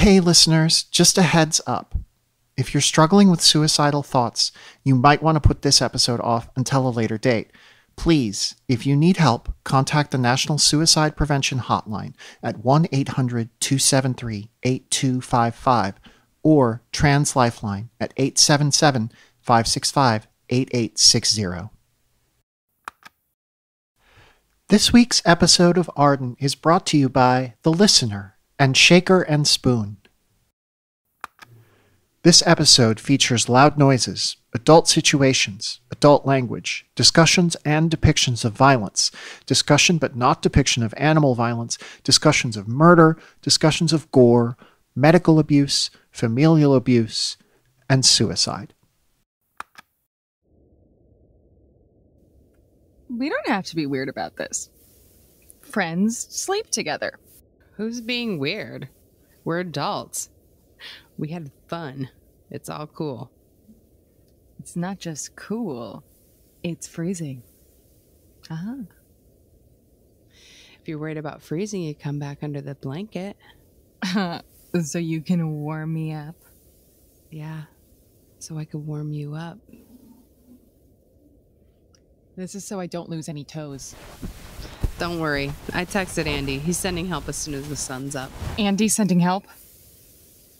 Hey listeners, just a heads up. If you're struggling with suicidal thoughts, you might want to put this episode off until a later date. Please, if you need help, contact the National Suicide Prevention Hotline at 1-800-273-8255 or Trans Lifeline at 877-565-8860. This week's episode of Arden is brought to you by The Listener and Shaker and Spoon. This episode features loud noises, adult situations, adult language, discussions and depictions of violence, discussion but not depiction of animal violence, discussions of murder, discussions of gore, medical abuse, familial abuse, and suicide. We don't have to be weird about this. Friends sleep together. Who's being weird? We're adults. We had fun. It's all cool. It's not just cool. It's freezing. If you're worried about freezing, you come back under the blanket. So you can warm me up? Yeah, so I could warm you up. This is so I don't lose any toes. Don't worry. I texted Andy. He's sending help as soon as the sun's up. Andy sending help?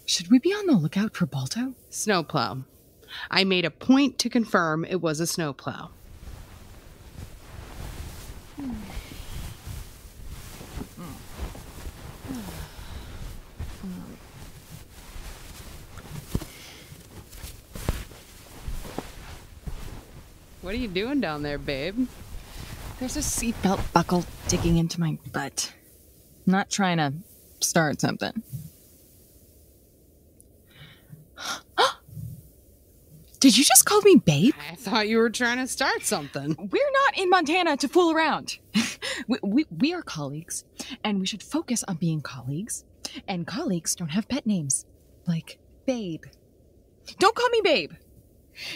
Should we be on the lookout for Balto? Snowplow. I made a point to confirm it was a snowplow. What are you doing down there, babe? There's a seatbelt buckle digging into my butt. Not trying to start something. Did you just call me babe? I thought you were trying to start something. We're not in Montana to fool around. we are colleagues, and we should focus on being colleagues. And colleagues don't have pet names, like babe. Don't call me babe.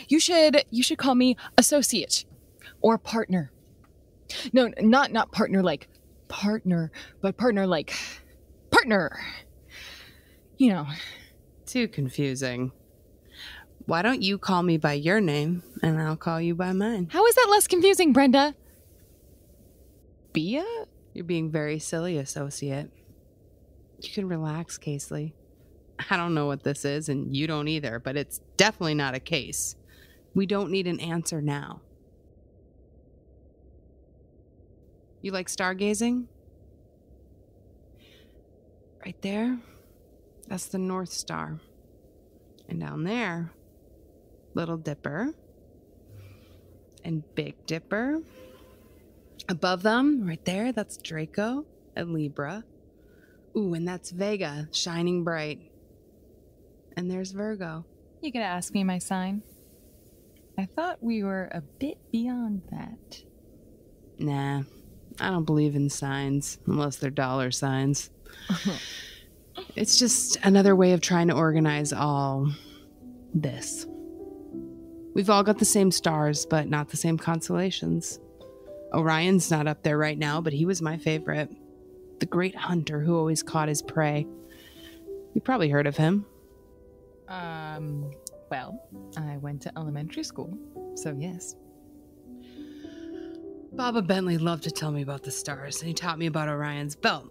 You should call me associate or partner. No, not partner like partner, but partner like partner. You know. Too confusing. Why don't you call me by your name, and I'll call you by mine? How is that less confusing, Brenda? Bea? You're being very silly, associate. You can relax, Casely. I don't know what this is, and you don't either, but it's definitely not a case. We don't need an answer now. You like stargazing? Right there, that's the North Star. And down there, Little Dipper and Big Dipper. Above them, right there, that's Draco and Libra. Ooh, and that's Vega, shining bright. And there's Virgo. You could ask me my sign. I thought we were a bit beyond that. Nah, I don't believe in signs, unless they're dollar signs. It's just another way of trying to organize all this. We've all got the same stars, but not the same constellations. Orion's not up there right now, but he was my favorite. The great hunter who always caught his prey. You probably heard of him. Well, I went to elementary school, so yes. Baba Bentley loved to tell me about the stars, and he taught me about Orion's belt.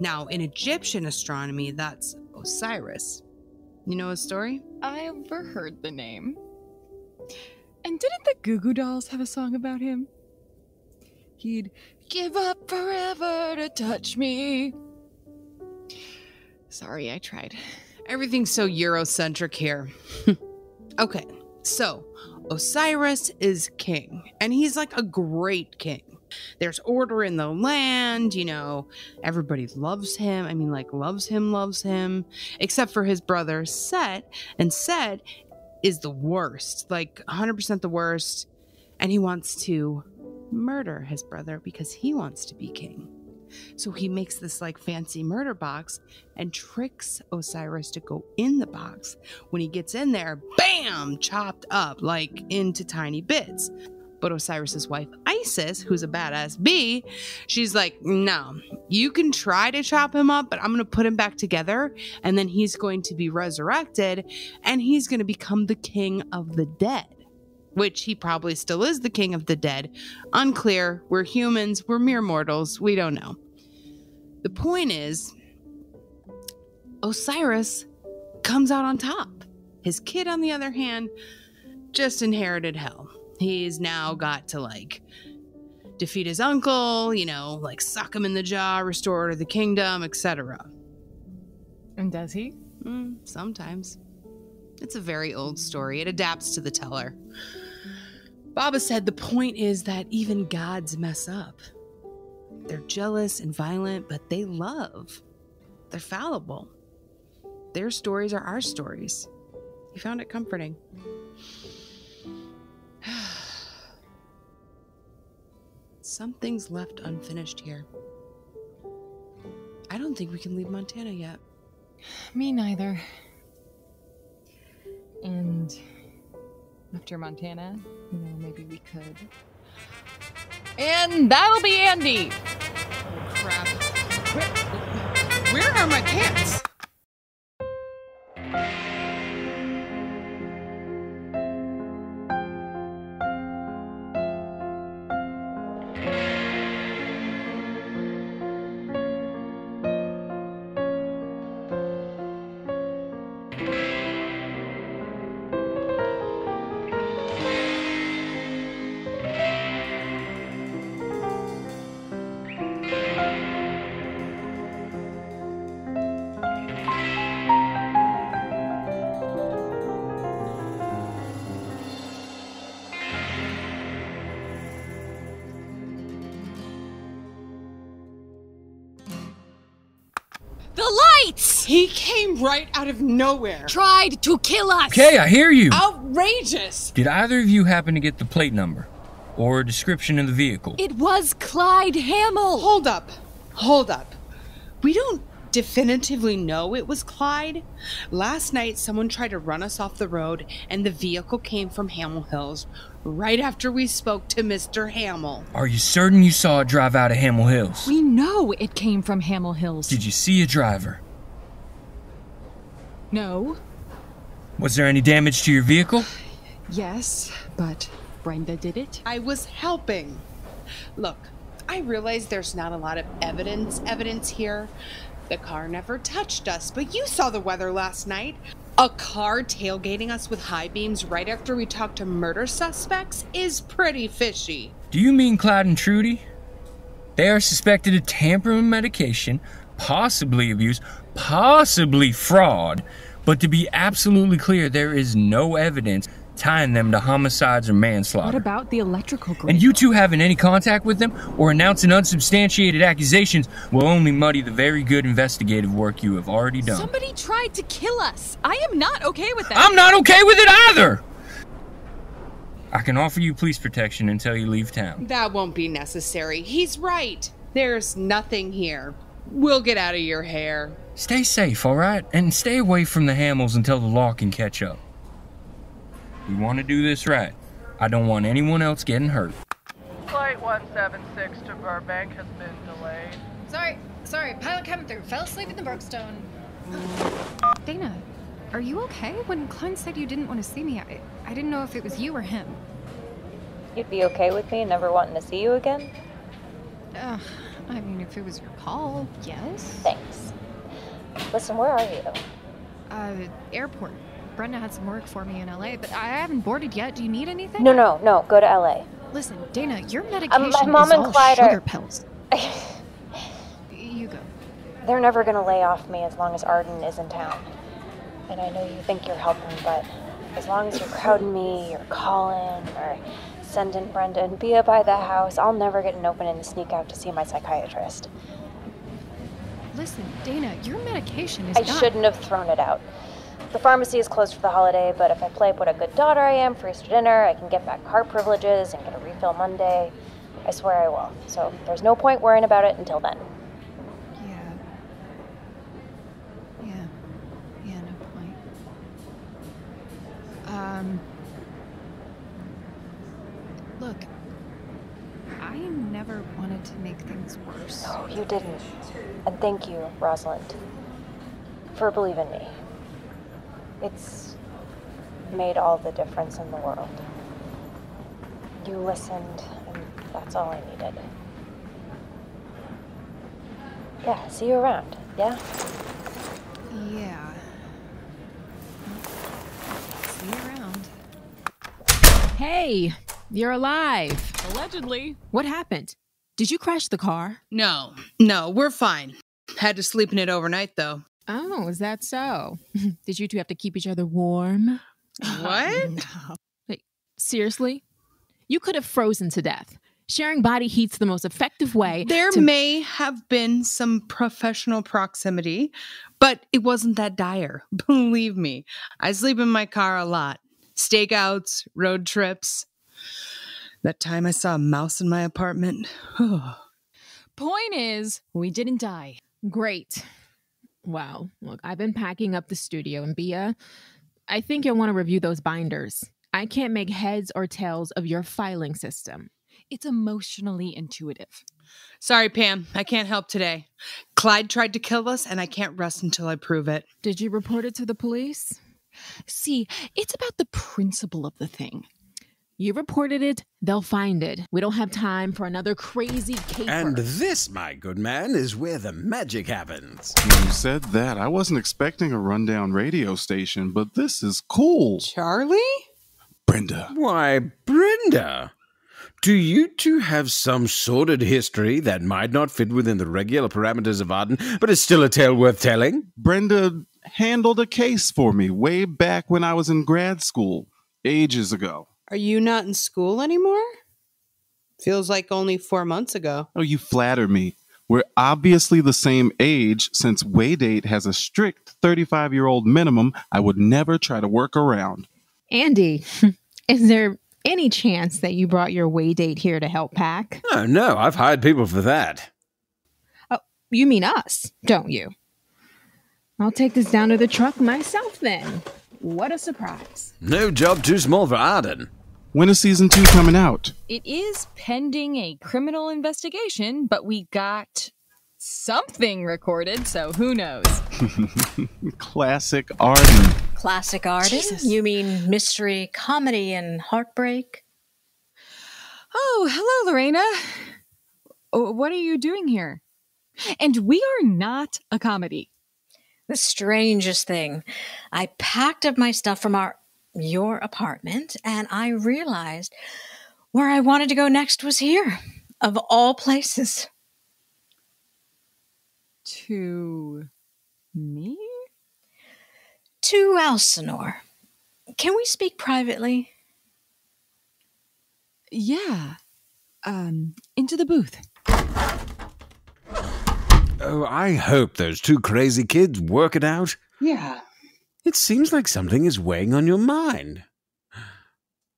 Now, in Egyptian astronomy, that's Osiris. You know his story? I overheard the name. And didn't the Goo Goo Dolls have a song about him? He'd give up forever to touch me. Sorry, I tried. Everything's so Eurocentric here. Okay, so Osiris is king, and he's like a great king. There's order in the land, you know, everybody loves him. I mean, like, loves him, except for his brother Set, and Set is the worst, like 100% the worst, and he wants to murder his brother because he wants to be king. So he makes this like fancy murder box and tricks Osiris to go in the box. When he gets in there, bam, chopped up like into tiny bits. But Osiris's wife, Isis, who's a badass bee, she's like, no, you can try to chop him up, but I'm going to put him back together, and then he's going to be resurrected, and he's going to become the king of the dead, which he probably still is the king of the dead. Unclear. We're humans. We're mere mortals. We don't know. The point is, Osiris comes out on top. His kid, on the other hand, just inherited hell. He's now got to, like, defeat his uncle, you know, like, suck him in the jaw, restore order to the kingdom, etc. And does he? Sometimes. It's a very old story. It adapts to the teller. Baba said the point is that even gods mess up. They're jealous and violent, but they love. They're fallible. Their stories are our stories. He found it comforting. Something's left unfinished here. I don't think we can leave Montana yet. Me neither. And after Montana, you know, maybe we could. And that'll be Andy! Oh, crap. Where are my pants? He came right out of nowhere. Tried to kill us! Okay, I hear you. Outrageous! Did either of you happen to get the plate number? Or a description of the vehicle? It was Clyde Hamill! Hold up. We don't definitively know it was Clyde. Last night, someone tried to run us off the road, and the vehicle came from Hamill Hills right after we spoke to Mr. Hamill. Are you certain you saw it drive out of Hamill Hills? We know it came from Hamill Hills. Did you see a driver? No. Was there any damage to your vehicle? Yes, but Brenda did it. I was helping. Look, I realize there's not a lot of evidence here. The car never touched us, but you saw the weather last night. A car tailgating us with high beams right after we talked to murder suspects is pretty fishy. Do you mean Clyde and Trudy? They are suspected of tampering with medication, possibly abuse, possibly fraud, but to be absolutely clear, there is no evidence tying them to homicides or manslaughter. What about the electrical grid? And you two having any contact with them or announcing unsubstantiated accusations will only muddy the very good investigative work you have already done. Somebody tried to kill us. I am not okay with that. I'm not okay with it either! I can offer you police protection until you leave town. That won't be necessary. He's right. There's nothing here. We'll get out of your hair. Stay safe, all right? And stay away from the Hamills until the law can catch up. We want to do this right. I don't want anyone else getting hurt. Flight 176 to Burbank has been delayed. Sorry, pilot coming through. Fell asleep in the Brookstone. Dana, are you okay? When Klein said you didn't want to see me, I didn't know if it was you or him. You'd be okay with me never wanting to see you again? I mean, if it was your call, yes. Thanks. Listen, where are you? Airport. Brenda had some work for me in LA, but I haven't boarded yet. Do you need anything? No, go to LA. Listen, Dana, your medication my mom is and all Clyde sugar are... pills. You go. They're never gonna lay off me as long as Arden is in town. And I know you think you're helping, but as long as you're crowding me, or calling, or sending Brenda and Bea by the house, I'll never get an opening to sneak out to see my psychiatrist. Listen, Dana, your medication is I shouldn't have thrown it out. The pharmacy is closed for the holiday, but if I play up what a good daughter I am for Easter dinner, I can get back car privileges and get a refill Monday. I swear I will. So there's no point worrying about it until then. Yeah, no point. Look, never wanted to make things worse. No, you didn't. And thank you, Rosalind, for believing me. It's made all the difference in the world. You listened, and that's all I needed. Yeah, see you around, yeah? Yeah. See you around. Hey, you're alive. Allegedly. What happened? Did you crash the car? No, we're fine. Had to sleep in it overnight, though. Oh, is that so? Did you two have to keep each other warm? What? Wait, seriously? You could have frozen to death. Sharing body heat's the most effective way. There may have been some professional proximity, but it wasn't that dire. Believe me, I sleep in my car a lot. Stakeouts, road trips. That time I saw a mouse in my apartment. Point is, we didn't die. Great. Wow. Look, I've been packing up the studio, and Bea, I think you'll want to review those binders. I can't make heads or tails of your filing system. It's emotionally intuitive. Sorry, Pam. I can't help today. Clyde tried to kill us, and I can't rest until I prove it. Did you report it to the police? See, it's about the principle of the thing. You reported it, they'll find it. We don't have time for another crazy caper. And this, my good man, is where the magic happens. When you said that, I wasn't expecting a rundown radio station, but this is cool. Charlie? Brenda. Why, Brenda, do you two have some sordid history that might not fit within the regular parameters of Arden, but is still a tale worth telling? Brenda handled a case for me way back when I was in grad school, ages ago. Are you not in school anymore? Feels like only 4 months ago. Oh, you flatter me. We're obviously the same age. Since Waydate has a strict 35-year-old minimum, I would never try to work around. Andy, is there any chance that you brought your Waydate here to help pack? Oh, no, I've hired people for that. Oh, you mean us, don't you? I'll take this down to the truck myself then. What a surprise. No job too small for Arden. When is season 2 coming out? It is pending a criminal investigation, but we got something recorded, so who knows? Classic Arden. Classic Arden? Jesus. You mean mystery, comedy, and heartbreak? Oh, hello, Lorena. Oh, what are you doing here? And we are not a comedy. The strangest thing. I packed up my stuff from your apartment, and I realized where I wanted to go next was here, of all places. To me? To Elsinore. Can we speak privately? Yeah. Into the booth. Oh, I hope those two crazy kids work it out. Yeah. It seems like something is weighing on your mind.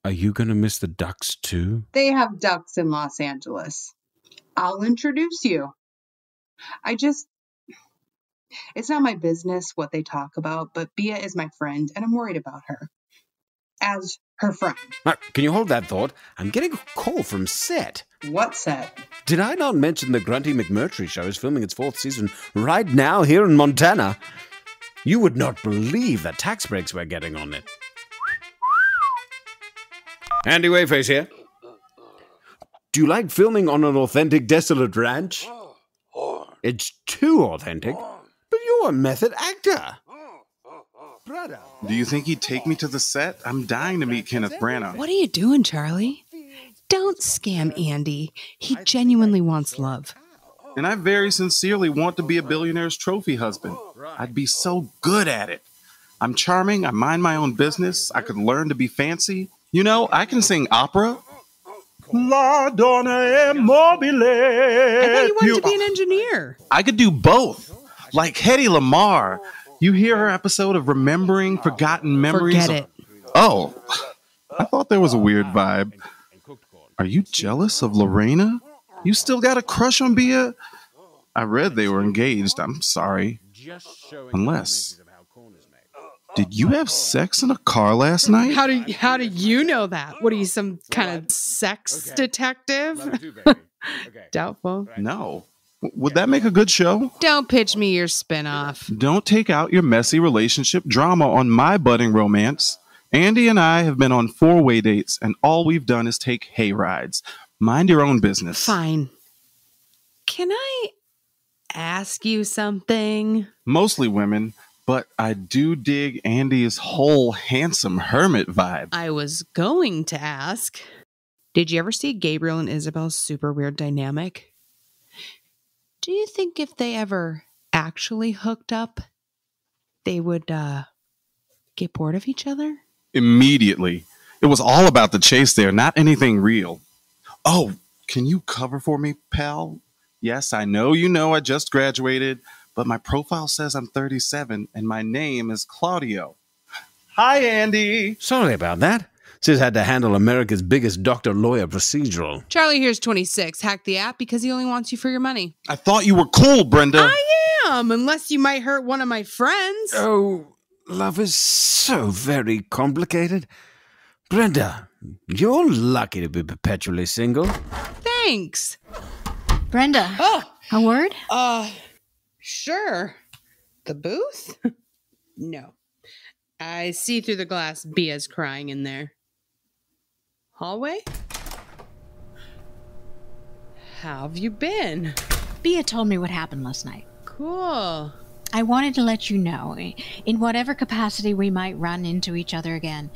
Are you going to miss the ducks too? They have ducks in Los Angeles. I'll introduce you. It's not my business what they talk about, but Bea is my friend, and I'm worried about her. As her friend. Can you hold that thought? I'm getting a call from set. What set? Did I not mention the Grunty McMurtry show is filming its 4th season right now here in Montana? You would not believe the tax breaks we're getting on it. Andy Wayface here. Do you like filming on an authentic desolate ranch? It's too authentic, but you're a method actor. Do you think he'd take me to the set? I'm dying to meet Kenneth Branagh. What are you doing, Charlie? Don't scam Andy. He genuinely wants love. And I very sincerely want to be a billionaire's trophy husband. I'd be so good at it. I'm charming. I mind my own business. I could learn to be fancy. You know, I can sing opera. La donna è mobile. I thought you wanted to be an engineer. I could do both. Like Hedy Lamarr. You hear her episode of Remembering Forgotten Memories? Forget it. Oh, I thought there was a weird vibe. Are you jealous of Lorena? You still got a crush on Bea? I read they were engaged. I'm sorry. Unless... Did you have sex in a car last night? How do you know that? What are you, some kind of sex detective? Doubtful. No. Would that make a good show? Don't pitch me your spinoff. Don't take out your messy relationship drama on my budding romance. Andy and I have been on 4-way dates, and all we've done is take hay rides. Mind your own business. Fine. Can I ask you something? Mostly women, but I do dig Andy's whole handsome hermit vibe. I was going to ask, did you ever see Gabriel and Isabel's super weird dynamic? Do you think if they ever actually hooked up, they would get bored of each other? Immediately. It was all about the chase there, not anything real. Oh, can you cover for me, pal? Yes, I know I just graduated, but my profile says I'm 37 and my name is Claudio. Hi, Andy. Sorry about that. Sis had to handle America's biggest doctor-lawyer procedural. Charlie here's 26. Hack the app because he only wants you for your money. I thought you were cool, Brenda. I am, unless you might hurt one of my friends. Oh, love is so very complicated. Brenda, you're lucky to be perpetually single. Thanks. Brenda, a word? Sure. The booth? No. I see through the glass Bea's crying in there. Hallway? How have you been? Bea told me what happened last night. Cool. I wanted to let you know, in whatever capacity we might run into each other again,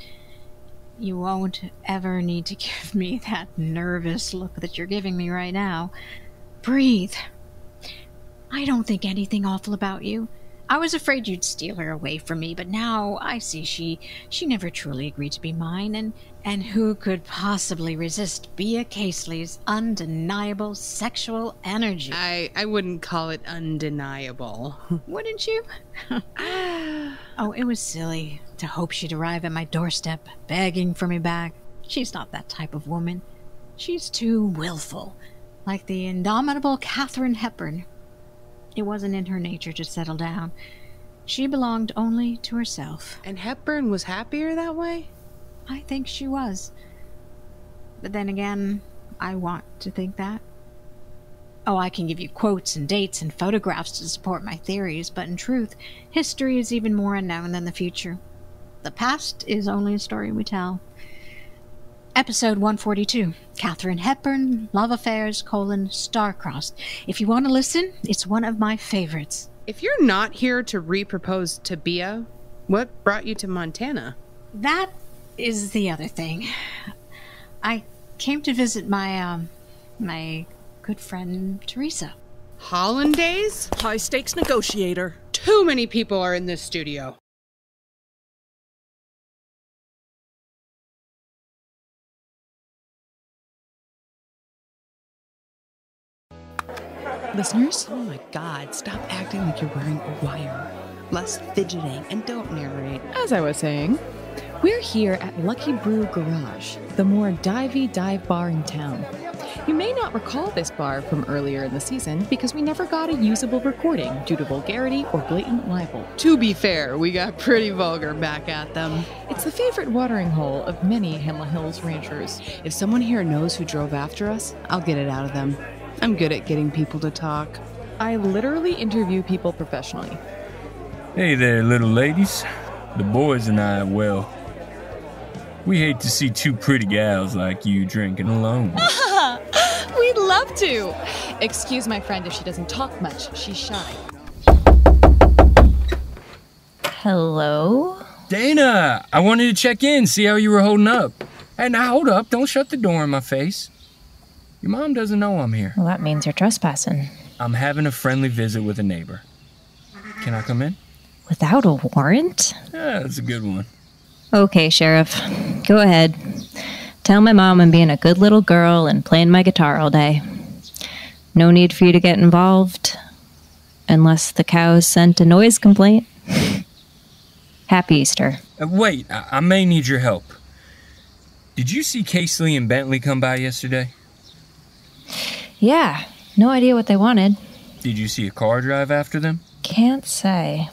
you won't ever need to give me that nervous look that you're giving me right now. Breathe. I don't think anything awful about you. I was afraid you'd steal her away from me, but now I see she never truly agreed to be mine, and who could possibly resist Bea Casely's undeniable sexual energy? I wouldn't call it undeniable. Wouldn't you? Oh, it was silly to hope she'd arrive at my doorstep, begging for me back. She's not that type of woman. She's too willful, like the indomitable Katharine Hepburn. It wasn't in her nature to settle down. She belonged only to herself. And Hepburn was happier that way? I think she was. But then again, I want to think that. Oh, I can give you quotes and dates and photographs to support my theories, but in truth, history is even more unknown than the future. The past is only a story we tell. Episode 142, Katharine Hepburn, Love Affairs, Star-Crossed. If you want to listen, it's one of my favorites. If you're not here to re-propose to Bea, what brought you to Montana? That is the other thing. I came to visit my good friend Teresa. Hollandaise? High-stakes negotiator. Too many people are in this studio. Listeners? Oh my God, stop acting like you're wearing a wire. Less fidgeting and don't narrate. As I was saying, we're here at Lucky Brew Garage, the more divey dive bar in town. You may not recall this bar from earlier in the season because we never got a usable recording due to vulgarity or blatant libel. To be fair, we got pretty vulgar back at them. It's the favorite watering hole of many Hamill Hills ranchers. If someone here knows who drove after us, I'll get it out of them. I'm good at getting people to talk. I literally interview people professionally. Hey there, little ladies. The boys and I, well, we hate to see two pretty gals like you drinking alone. We'd love to. Excuse my friend if she doesn't talk much. She's shy. Hello? Dana, I wanted to check in, see how you were holding up. Hey, now hold up. Don't shut the door in my face. Your mom doesn't know I'm here. Well, that means you're trespassing. I'm having a friendly visit with a neighbor. Can I come in? Without a warrant? Yeah, that's a good one. Okay, Sheriff. Go ahead. Tell my mom I'm being a good little girl and playing my guitar all day. No need for you to get involved. Unless the cows sent a noise complaint. Happy Easter. Wait, I may need your help. Did you see Casely and Bentley come by yesterday? Yeah, no idea what they wanted. Did you see a car drive after them? Can't say.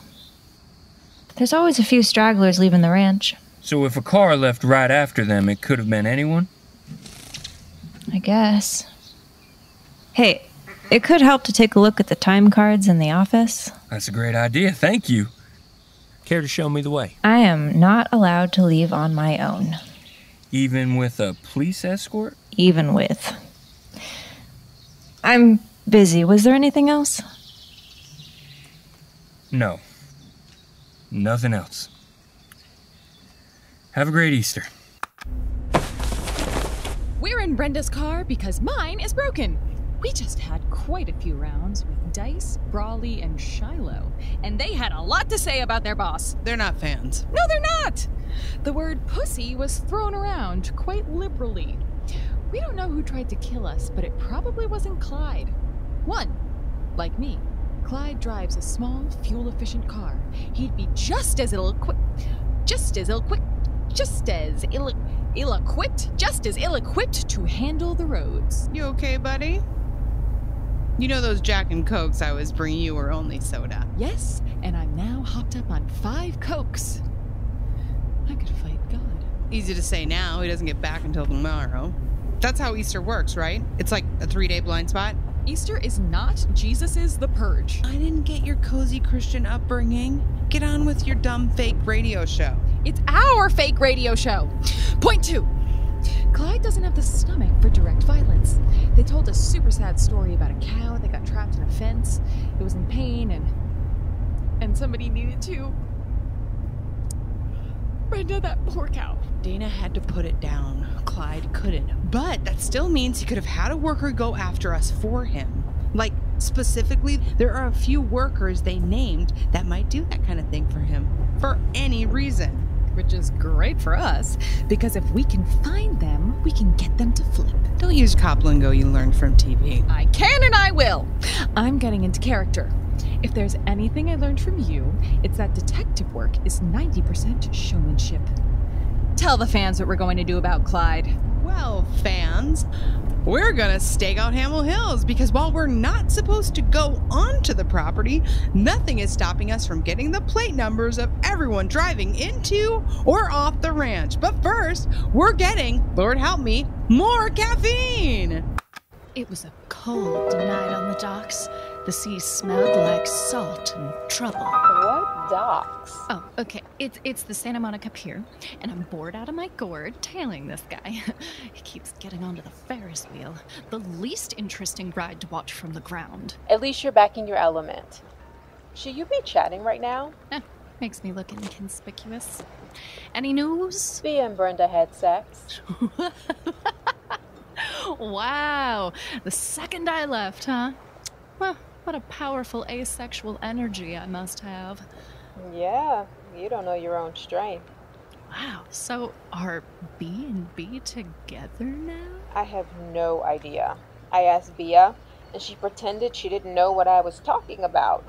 There's always a few stragglers leaving the ranch. So if a car left right after them, it could have been anyone? I guess. Hey, it could help to take a look at the time cards in the office. That's a great idea, thank you. Care to show me the way? I am not allowed to leave on my own. Even with a police escort? Even with. I'm busy. Was there anything else? No. Nothing else. Have a great Easter. We're in Brenda's car because mine is broken. We just had quite a few rounds with Dice, Brawley, and Shiloh, and they had a lot to say about their boss. They're not fans. No, they're not! The word pussy was thrown around quite liberally. We don't know who tried to kill us, but it probably wasn't Clyde. One, like me. Clyde drives a small, fuel-efficient car. He'd be just as ill-equipped to handle the roads. You okay, buddy? You know those Jack and Cokes I was bringing you were only soda. Yes, and I'm now hopped up on 5 Cokes. I could fight God. Easy to say now, he doesn't get back until tomorrow. That's how Easter works, right? It's like a 3-day blind spot. Easter is not Jesus' The Purge. I didn't get your cozy Christian upbringing. Get on with your dumb fake radio show. It's our fake radio show. Point 2. Clyde doesn't have the stomach for direct violence. They told a super sad story about a cow that got trapped in a fence. It was in pain and somebody needed to. Brenda, that poor cow. Dana had to put it down. Clyde couldn't. But that still means he could have had a worker go after us for him. Like, specifically, there are a few workers they named that might do that kind of thing for him. For any reason. Which is great for us, because if we can find them, we can get them to flip. Don't use cop lingo you learned from TV. I can and I will. I'm getting into character. If there's anything I learned from you, it's that detective work is 90% showmanship. Tell the fans what we're going to do about Clyde. Well, fans, we're gonna stake out Hamill Hills because while we're not supposed to go onto the property, nothing is stopping us from getting the plate numbers of everyone driving into or off the ranch. But first, we're getting, Lord help me, more caffeine! It was a cold night on the docks. The sea smelled like salt and trouble. What docks? Oh, okay. It's the Santa Monica Pier, and I'm bored out of my gourd tailing this guy. He keeps getting onto the Ferris wheel, the least interesting ride to watch from the ground. At least you're back in your element. Should you be chatting right now? Makes me look inconspicuous. Any news? Bea and Brenda had sex. Wow, the second I left, huh? Well, what a powerful asexual energy I must have. Yeah, you don't know your own strength. Wow, so are B and B together now? I have no idea. I asked Bea, and she pretended she didn't know what I was talking about,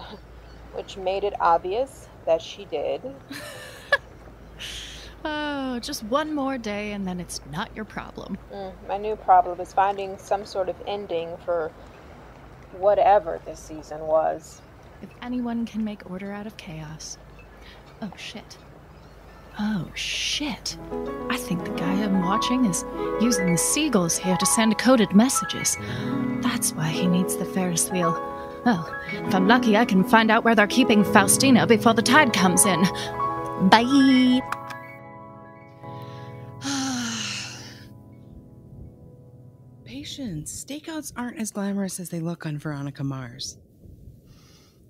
which made it obvious that she did. Oh, just one more day and then it's not your problem. My new problem is finding some sort of ending for whatever this season was. If anyone can make order out of chaos. Oh, shit. Oh, shit. I think the guy I'm watching is using the seagulls here to send coded messages. That's why he needs the Ferris wheel. Well, if I'm lucky, I can find out where they're keeping Faustina before the tide comes in. Bye! Patience. Stakeouts aren't as glamorous as they look on Veronica Mars.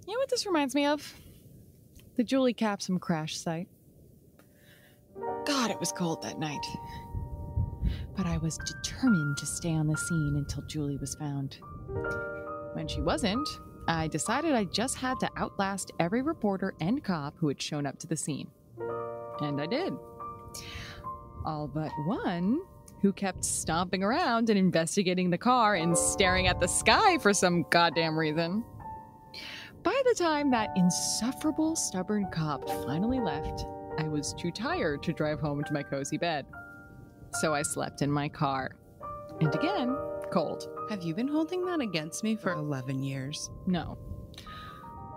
You know what this reminds me of? The Julie Capsum crash site. God, it was cold that night. But I was determined to stay on the scene until Julie was found. When she wasn't, I decided I just had to outlast every reporter and cop who had shown up to the scene. And I did. All but one, who kept stomping around and investigating the car and staring at the sky for some goddamn reason. By the time that insufferable, stubborn cop finally left, I was too tired to drive home to my cozy bed. So I slept in my car. And again, cold. Have you been holding that against me for 11 years? No.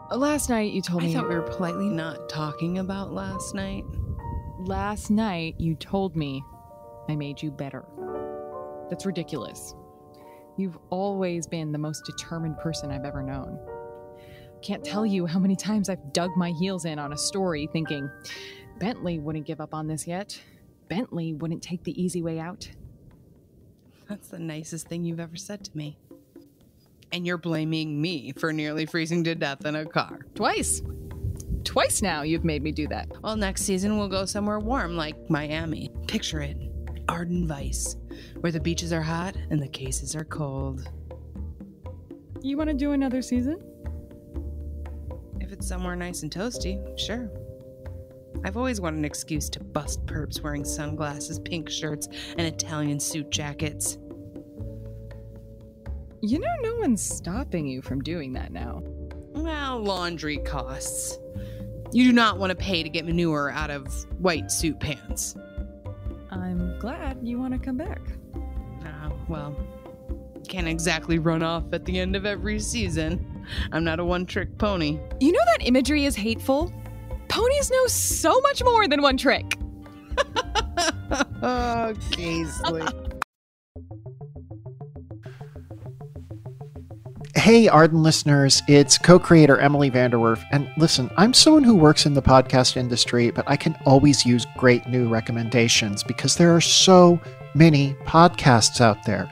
Last night you told me... I thought we were politely not talking about last night. Last night you told me I made you better. That's ridiculous. You've always been the most determined person I've ever known. Can't tell you how many times I've dug my heels in on a story thinking, Bentley wouldn't give up on this yet. Bentley wouldn't take the easy way out. That's the nicest thing you've ever said to me. And you're blaming me for nearly freezing to death in a car. Twice. Twice now you've made me do that. Well, next season we'll go somewhere warm like Miami. Picture it. Arden Vice, where the beaches are hot and the cases are cold. You want to do another season? If it's somewhere nice and toasty, sure. I've always wanted an excuse to bust perps wearing sunglasses, pink shirts, and Italian suit jackets. You know, no one's stopping you from doing that now. Well, laundry costs. You do not want to pay to get manure out of white suit pants. I'm glad you want to come back. Well, can't exactly run off at the end of every season. I'm not a one-trick pony. You know that imagery is hateful? Ponies know so much more than one trick. Oh, Paisley. Hey, Arden listeners, it's co-creator Emily VanDerWerff. And listen, I'm someone who works in the podcast industry, but I can always use great new recommendations because there are so many podcasts out there.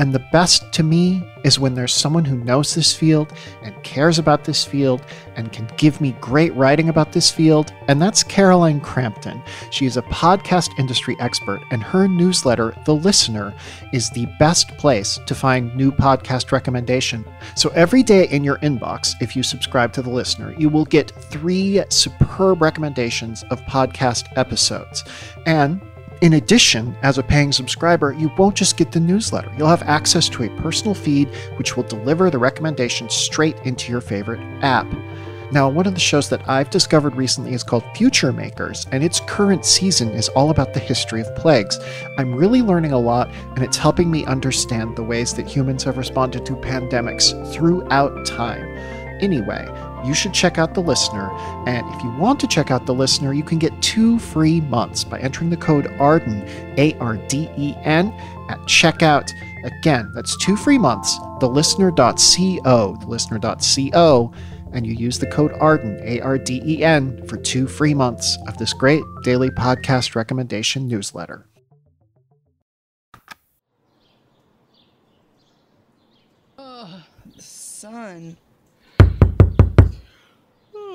And the best to me is when there's someone who knows this field and cares about this field and can give me great writing about this field, and that's Caroline Crampton. She is a podcast industry expert, and her newsletter, The Listener, is the best place to find new podcast recommendation. So every day in your inbox, if you subscribe to The Listener, you will get 3 superb recommendations of podcast episodes. And in addition, as a paying subscriber, you won't just get the newsletter. You'll have access to a personal feed which will deliver the recommendations straight into your favorite app. Now, one of the shows that I've discovered recently is called Future Makers, and its current season is all about the history of plagues. I'm really learning a lot, and it's helping me understand the ways that humans have responded to pandemics throughout time. Anyway, you should check out The Listener, and if you want to check out The Listener, you can get 2 free months by entering the code ARDEN, ARDEN, at checkout. Again, that's 2 free months, thelistener.co, thelistener.co, and you use the code ARDEN, ARDEN, for 2 free months of this great daily podcast recommendation newsletter. Oh, the sun.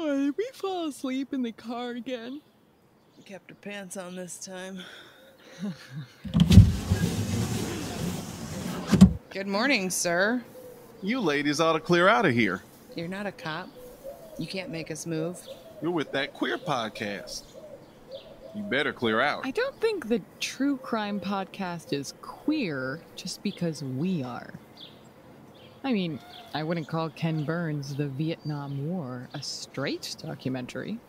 Did we fall asleep in the car again? We kept our pants on this time. Good morning, sir. You ladies ought to clear out of here. You're not a cop. You can't make us move. You're with that queer podcast. You better clear out. I don't think the true crime podcast is queer just because we are. I mean, I wouldn't call Ken Burns' The Vietnam War a straight documentary.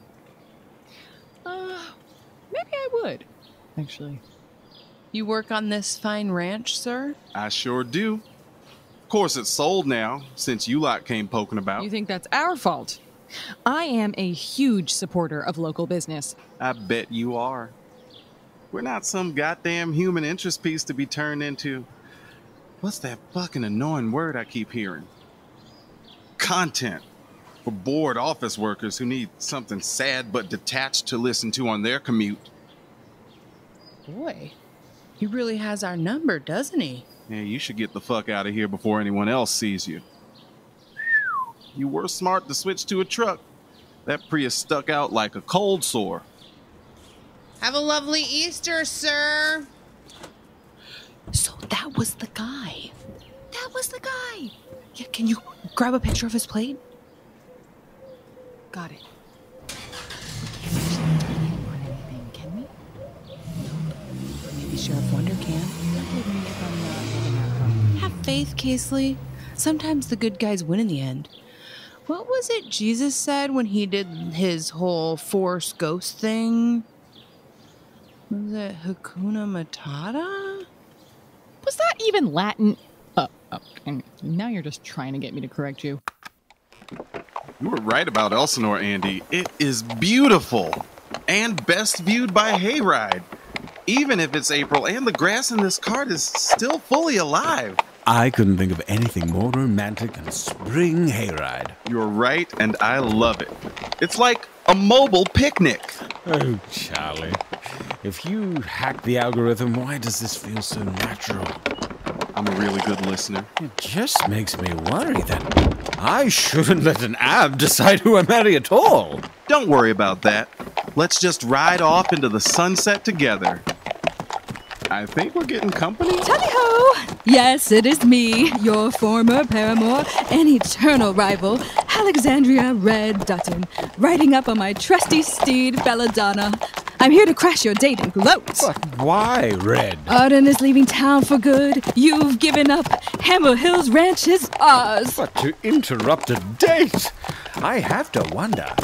Maybe I would, actually. You work on this fine ranch, sir? I sure do. Of course, it's sold now, since you lot came poking about. You think that's our fault? I am a huge supporter of local business. I bet you are. We're not some goddamn human interest piece to be turned into... What's that fucking annoying word I keep hearing? Content. For bored office workers who need something sad but detached to listen to on their commute. Boy, he really has our number, doesn't he? Yeah, you should get the fuck out of here before anyone else sees you. You were smart to switch to a truck. That Prius stuck out like a cold sore. Have a lovely Easter, sir. So that was the guy. That was the guy. Yeah, can you grab a picture of his plate? Got it. We can't actually tell anyone anything, can we? No. Maybe Sheriff Wonder can. Have faith, Casely. Sometimes the good guys win in the end. What was it Jesus said when he did his whole Force Ghost thing? Was it Hakuna Matata? Was that even Latin? And now you're just trying to get me to correct you. You were right about Elsinore, Andy. It is beautiful and best viewed by hayride. Even if it's April and the grass in this cart is still fully alive. I couldn't think of anything more romantic than a spring hayride. You're right, and I love it. It's like a mobile picnic. Oh, Charlie. If you hack the algorithm, why does this feel so natural? I'm a really good listener. It just makes me worry that I shouldn't let an ab decide who I marry at all. Don't worry about that. Let's just ride off into the sunset together. I think we're getting company. Tally-ho! Yes, it is me, your former paramour and eternal rival, Alexandria Red Dutton, riding up on my trusty steed, Belladonna. I'm here to crash your date and gloat. But why, Red? Arden is leaving town for good. You've given up. Hamill Hills Ranch is ours. But to interrupt a date, I have to wonder,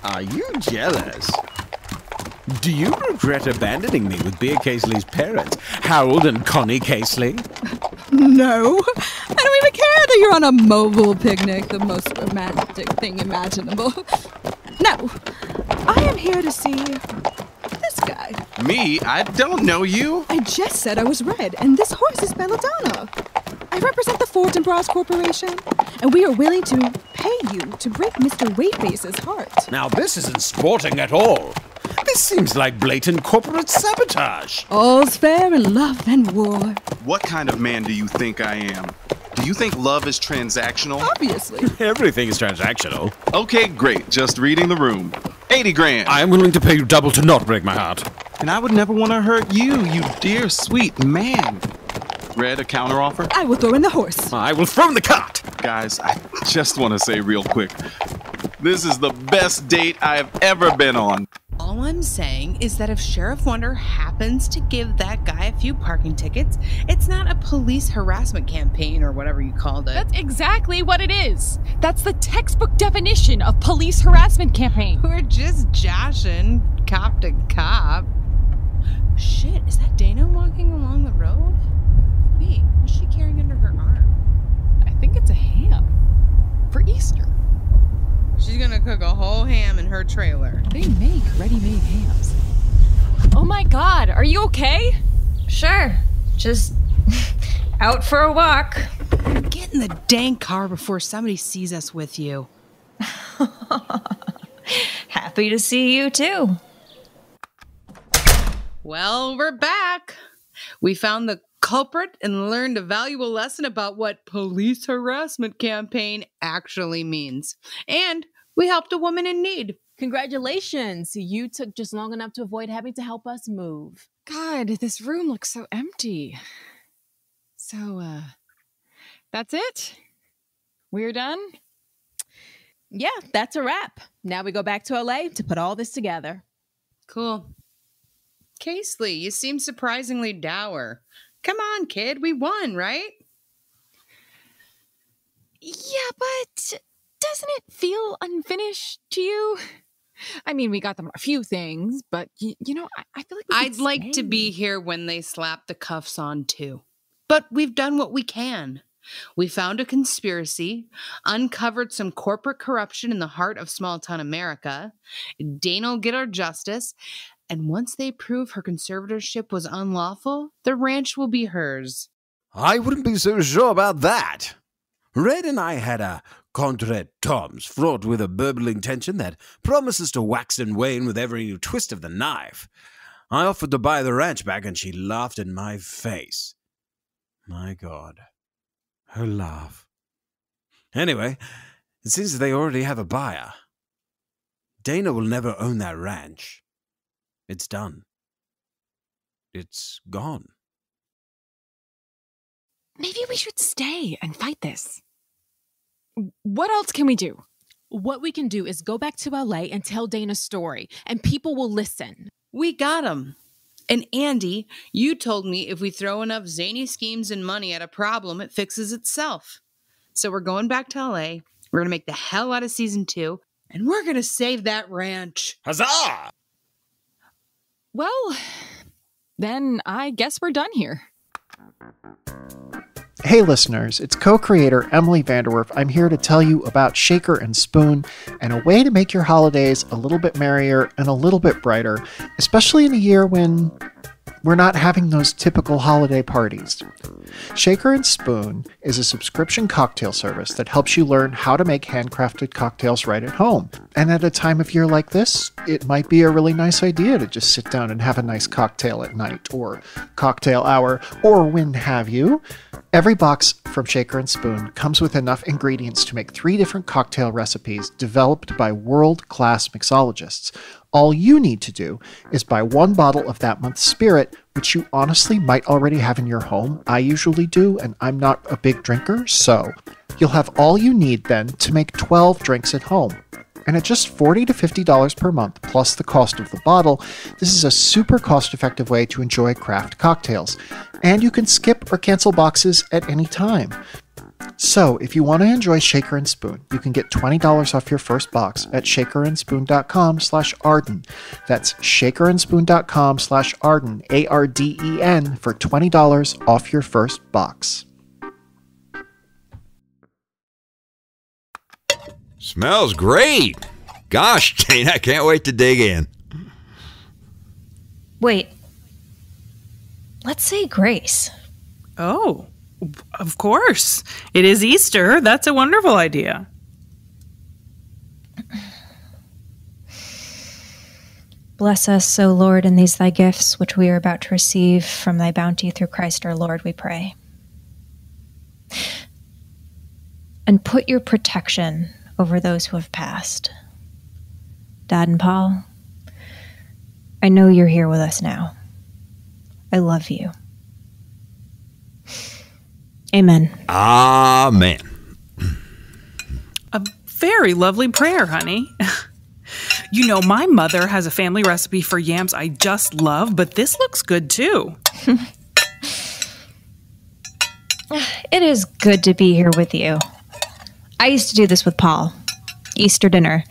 are you jealous? Do you regret abandoning me with Bea Caseley's parents, Harold and Connie Caseley? No. I don't even care that you're on a mobile picnic, the most romantic thing imaginable. No. I am here to see this guy. Me? I don't know you. I just said I was Red, and this horse is Belladonna. I represent the Fortinbras Corporation, and we are willing to pay you to break Mr. Wayface's heart. Now this isn't sporting at all. This seems like blatant corporate sabotage. All's fair in love and war. What kind of man do you think I am? Do you think love is transactional? Obviously. Everything is transactional. Okay, great. Just reading the room. 80 grand. I am willing to pay you double to not break my heart. And I would never want to hurt you, you dear, sweet man. Red, a counteroffer? I will throw in the horse. I will throw in the cart. Guys, I just want to say real quick, this is the best date I've ever been on. All I'm saying is that if Sheriff Wonder happens to give that guy a few parking tickets, it's not a police harassment campaign or whatever you called it. That's exactly what it is. That's the textbook definition of police harassment campaign. We're just joshing cop to cop. Shit, is that Dana walking along the road? Wait, what's she carrying under her arm? I think it's a ham. For Easter. She's gonna cook a whole ham in her trailer. They make ready-made hams. Oh my god, are you okay? Sure. Just out for a walk. Get in the dang car before somebody sees us with you. Happy to see you too. Well, we're back. We found the culprit and learned a valuable lesson about what police harassment campaign actually means. And we helped a woman in need. Congratulations. You took just long enough to avoid having to help us move. God, this room looks so empty. So, that's it? We're done? Yeah, that's a wrap. Now we go back to LA to put all this together. Cool. Caseley, you seem surprisingly dour. Come on, kid, we won, right? Yeah, but doesn't it feel unfinished to you? I mean, we got them a few things, but, I feel like I'd like to be here when they slap the cuffs on, too. But we've done what we can. We found a conspiracy, uncovered some corporate corruption in the heart of small-town America. Dana will get our justice, and once they prove her conservatorship was unlawful, the ranch will be hers. I wouldn't be so sure about that. Red and I had a contretemps fraught with a burbling tension that promises to wax and wane with every new twist of the knife. I offered to buy the ranch back, and she laughed in my face. My God, her laugh. Anyway, it seems they already have a buyer. Dana will never own that ranch. It's done. It's gone. Maybe we should stay and fight this. What else can we do? What we can do is go back to LA and tell Dana's story, and people will listen. We got him. And Andy, you told me if we throw enough zany schemes and money at a problem, it fixes itself. So we're going back to LA. We're going to make the hell out of season 2, and we're going to save that ranch. Huzzah! Well, then I guess we're done here. Hey listeners, it's co-creator Emily VanDerWerff. I'm here to tell you about Shaker and Spoon and a way to make your holidays a little bit merrier and a little bit brighter, especially in a year when We're not having those typical holiday parties. Shaker and Spoon is a subscription cocktail service that helps you learn how to make handcrafted cocktails right at home. And at a time of year like this, it might be a really nice idea to just sit down and have a nice cocktail at night, or cocktail hour, or when have you. Every box from Shaker and Spoon comes with enough ingredients to make 3 different cocktail recipes developed by world-class mixologists. All you need to do is buy 1 bottle of that month's spirit, which you honestly might already have in your home. I usually do, and I'm not a big drinker, so you'll have all you need then to make 12 drinks at home. And at just $40 to $50 per month, plus the cost of the bottle, this is a super cost-effective way to enjoy craft cocktails. And you can skip or cancel boxes at any time. So, if you want to enjoy Shaker and Spoon, you can get $20 off your first box at shakerandspoon.com/Arden. That's shakerandspoon.com/Arden, ARDEN, for $20 off your first box. Smells great. Gosh, Jane, I can't wait to dig in. Wait. Let's say grace. Oh, of course. It is Easter. That's a wonderful idea. Bless us, O Lord, in these thy gifts, which we are about to receive from thy bounty through Christ our Lord, we pray. And put your protection over those who have passed. Dad and Paul, I know you're here with us now. I love you. Amen. Amen. A very lovely prayer, honey. You know, my mother has a family recipe for yams I just love, but this looks good too. It is good to be here with you. I used to do this with Paul. Easter dinner.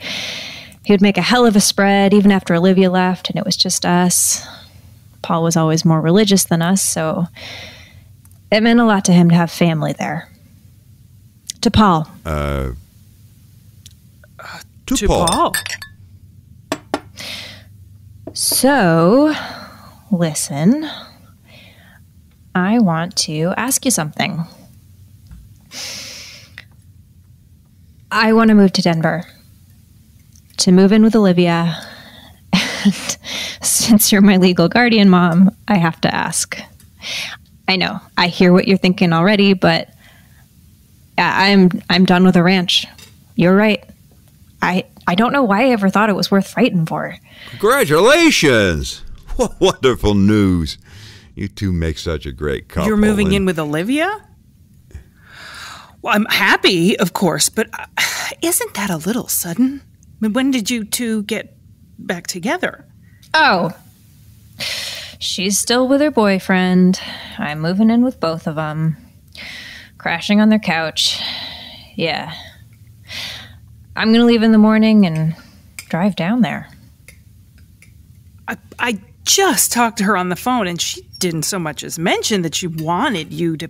He would make a hell of a spread even after Olivia left, and it was just us. Paul was always more religious than us, so it meant a lot to him to have family there. To Paul. To Paul. So, listen. I want to ask you something. I want to move to Denver. To move in with Olivia. And since you're my legal guardian, Mom, I have to ask. I know, I hear what you're thinking already, but I'm done with a ranch. You're right. I don't know why I ever thought it was worth fighting for. Congratulations! What wonderful news. You two make such a great couple. You're moving in with Olivia? Well, I'm happy, of course, but isn't that a little sudden? When did you two get back together? Oh, she's still with her boyfriend. I'm moving in with both of them. Crashing on their couch. Yeah. I'm going to leave in the morning and drive down there. I just talked to her on the phone, and she didn't so much as mention that she wanted you to...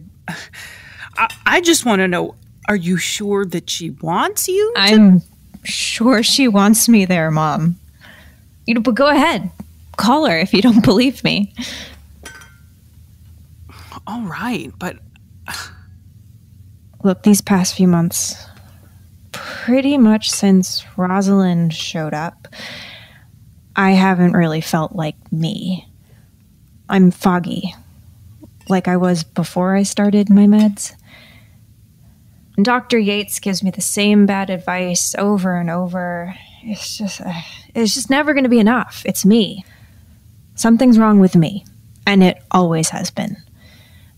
I just want to know, are you sure that she wants you to... I'm sure she wants me there, Mom. But go ahead. Call her if you don't believe me. All right, but... Look, these past few months, pretty much since Rosalind showed up, I haven't really felt like me. I'm foggy, like I was before I started my meds. And Dr. Yates gives me the same bad advice over and over. It's just never going to be enough. It's me. Something's wrong with me, and it always has been.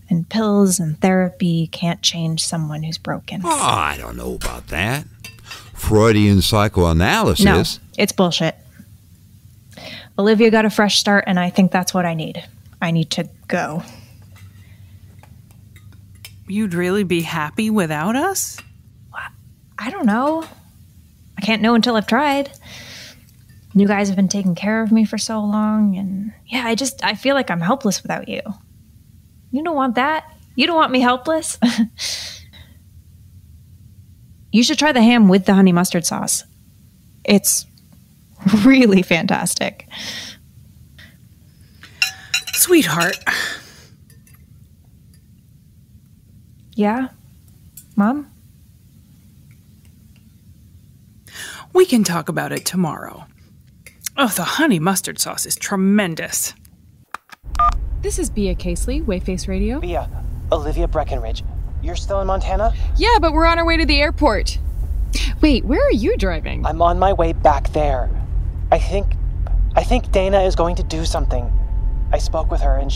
And pills and therapy can't change someone who's broken. Oh, I don't know about that. Freudian psychoanalysis. No, it's bullshit. Olivia got a fresh start, and I think that's what I need. I need to go. You'd really be happy without us? I don't know. I can't know until I've tried. You guys have been taking care of me for so long, and yeah, I feel like I'm helpless without you. You don't want that? You don't want me helpless? You should try the ham with the honey mustard sauce. It's really fantastic. Sweetheart. Yeah? Mom? We can talk about it tomorrow. Oh, the honey mustard sauce is tremendous. This is Bea Casely, Wayface Radio. Bea, Olivia Breckenridge. You're still in Montana? Yeah, but we're on our way to the airport. Wait, where are you driving? I'm on my way back there. I think Dana is going to do something. I spoke with her and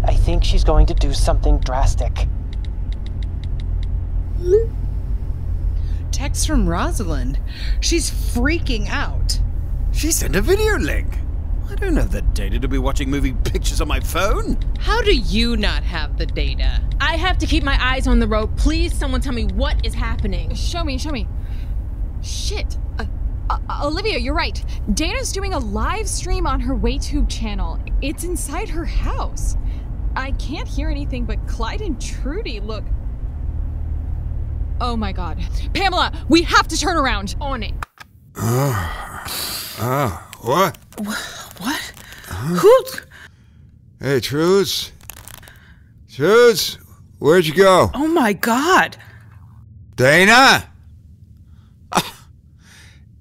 I think she's going to do something drastic. Text from Rosalind. She's freaking out. She sent a video link. I don't have the data to be watching moving pictures on my phone. How do you not have the data? I have to keep my eyes on the road. Please, someone tell me what is happening. Show me. Shit. Olivia, you're right. Dana's doing a live stream on her WayTube channel. It's inside her house. I can't hear anything, but Clyde and Trudy look... Oh my god. Pamela, we have to turn around. On it. What? What? Who? Hey, Trudes. Trudes, where'd you go? Oh my god. Dana?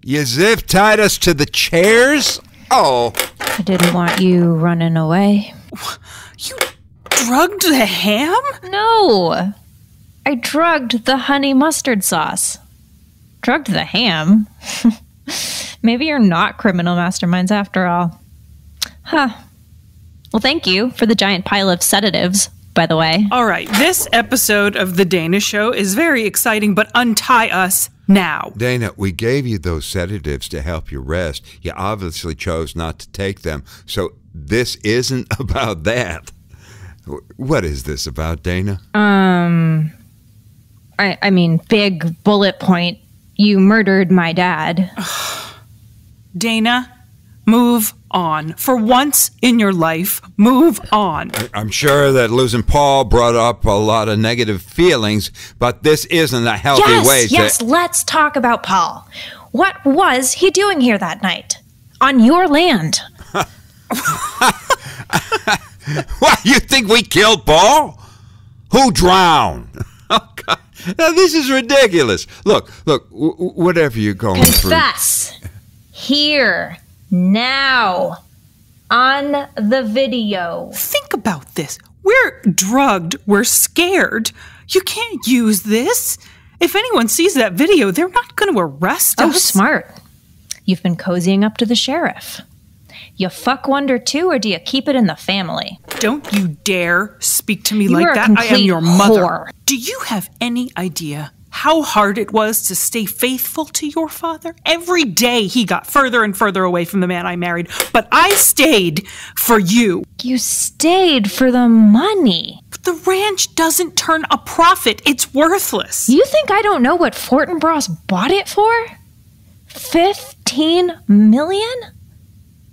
You zip-tied us to the chairs? Oh. I didn't want you running away. You drugged the ham? No. I drugged the honey mustard sauce. Drugged the ham? Maybe you're not criminal masterminds after all. Huh. Well, thank you for the giant pile of sedatives, by the way. All right, this episode of The Dana Show is very exciting, but untie us now. Dana, we gave you those sedatives to help you rest. You obviously chose not to take them, so this isn't about that. What is this about, Dana? I mean, big bullet point. You murdered my dad. Dana, move on. For once in your life, move on. I'm sure that losing Paul brought up a lot of negative feelings, but this isn't a healthy way to... Yes, let's talk about Paul. What was he doing here that night? On your land? What, you think we killed Paul? Who drowned? Oh, God. Now, this is ridiculous. Look, whatever you're going through... Confess. Here. Now. On the video. Think about this. We're drugged. We're scared. You can't use this. If anyone sees that video, they're not going to arrest us. Oh, smart. You've been cozying up to the sheriff. You fuck Wonder too, or do you keep it in the family? Don't you dare speak to me You like are a that. I am your mother. whore. Do you have any idea how hard it was to stay faithful to your father? Every day he got further and further away from the man I married, but I stayed for you. You stayed for the money. But the ranch doesn't turn a profit. It's worthless. You think I don't know what Fortinbras bought it for? 15 million?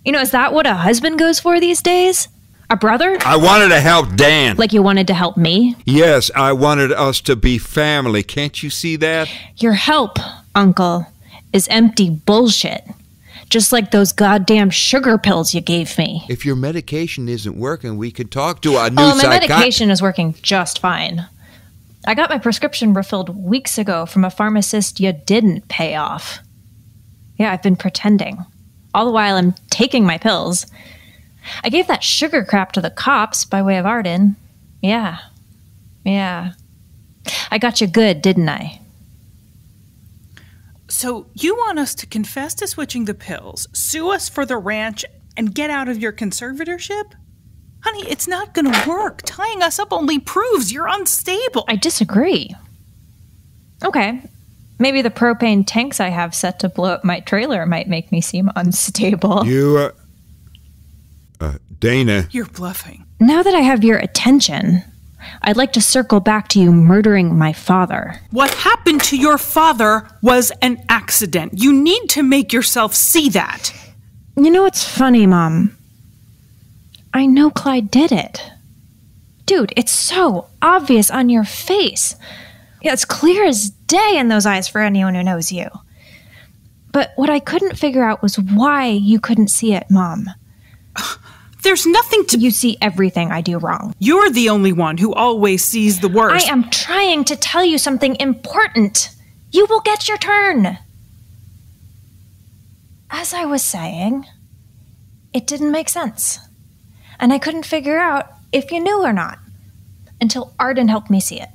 You know, is that what a husband goes for these days? A brother? I wanted to help Dan. Like you wanted to help me? Yes, I wanted us to be family. Can't you see that? Your help, Uncle, is empty bullshit. Just like those goddamn sugar pills you gave me. If your medication isn't working, we could talk to a new my medication is working just fine. I got my prescription refilled weeks ago from a pharmacist you didn't pay off. Yeah, I've been pretending. All the while I'm taking my pills. I gave that sugar crap to the cops by way of Arden. Yeah. I got you good, didn't I? So you want us to confess to switching the pills, sue us for the ranch, and get out of your conservatorship? Honey, it's not going to work. Tying us up only proves you're unstable. I disagree. Okay. Maybe the propane tanks I have set to blow up my trailer might make me seem unstable. You, Dana. You're bluffing. Now that I have your attention, I'd like to circle back to you murdering my father. What happened to your father was an accident. You need to make yourself see that. You know what's funny, Mom? I know Clyde did it. Dude, it's so obvious on your face. Yeah, it's clear as day in those eyes for anyone who knows you. But what I couldn't figure out was why you couldn't see it, Mom. There's nothing to... You see everything I do wrong. You're the only one who always sees the worst. I am trying to tell you something important. You will get your turn. As I was saying, it didn't make sense. And I couldn't figure out if you knew or not until Arden helped me see it.